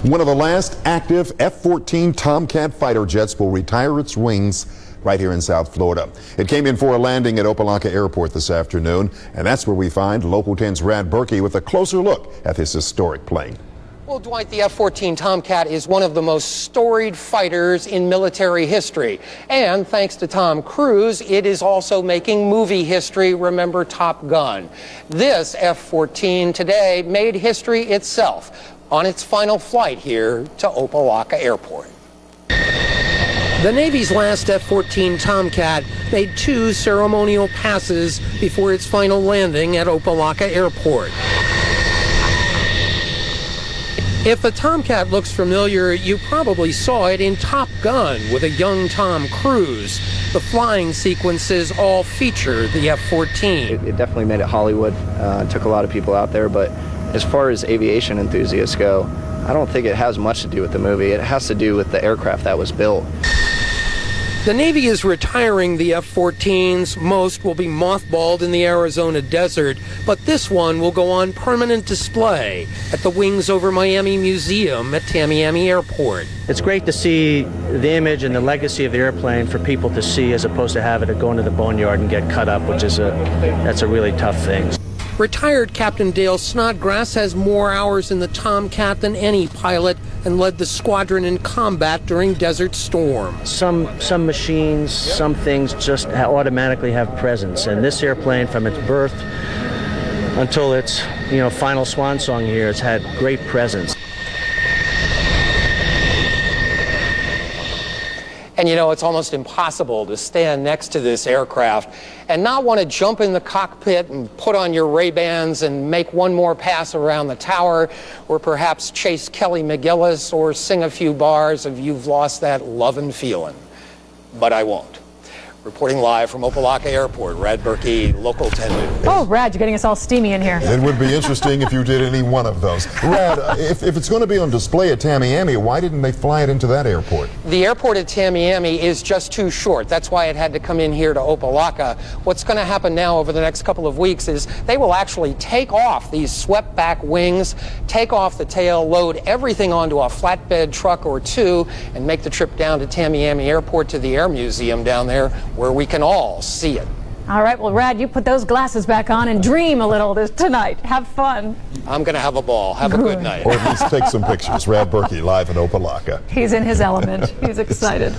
One of the last active F-14 Tomcat fighter jets will retire its wings right here in South Florida. It came in for a landing at Locka Airport this afternoon, and that's where we find Local 10's Brad Berkey with a closer look at this historic plane. Well, Dwight, the F-14 Tomcat is one of the most storied fighters in military history. And thanks to Tom Cruise, it is also making movie history. Remember Top Gun. This F-14 today made history itself on its final flight here to Locka Airport. The Navy's last F-14 Tomcat made 2 ceremonial passes before its final landing at Locka Airport. If the Tomcat looks familiar, you probably saw it in Top Gun with a young Tom Cruise. The flying sequences all feature the F-14. It definitely made it Hollywood. Took a lot of people out there, but as far as aviation enthusiasts go, I don't think it has much to do with the movie. It has to do with the aircraft that was built. The Navy is retiring the F-14s. Most will be mothballed in the Arizona desert, but this one will go on permanent display at the Wings Over Miami Museum at Tamiami Airport. It's great to see the image and the legacy of the airplane for people to see, as opposed to having to go into the boneyard and get cut up, which is that's a really tough thing. Retired Captain Dale Snodgrass has more hours in the Tomcat than any pilot and led the squadron in combat during Desert Storm. Some machines, some things just automatically have presence, and this airplane, from its birth until its final swan song here, has had great presence. And it's almost impossible to stand next to this aircraft and not want to jump in the cockpit and put on your Ray-Bans and make one more pass around the tower, or perhaps chase Kelly McGillis or sing a few bars of You've Lost That Lovin' Feelin'. But I won't. Reporting live from Locka Airport, Brad Berkey, Local 10 News. Oh, Brad, you're getting us all steamy in here. It would be interesting if you did any one of those. Brad, if it's going to be on display at Tamiami, why didn't they fly it into that airport? The airport at Tamiami is just too short. That's why it had to come in here to Locka. What's going to happen now over the next couple of weeks is they will actually take off these swept back wings, take off the tail, load everything onto a flatbed truck or 2, and make the trip down to Tamiami Airport to the Air Museum down there, where we can all see it. All right, well, Brad, you put those glasses back on and dream a little tonight. Have fun. I'm going to have a ball. Have a good night. Or at least take some pictures. Brad Berkey live in Locka. He's in his element. He's excited.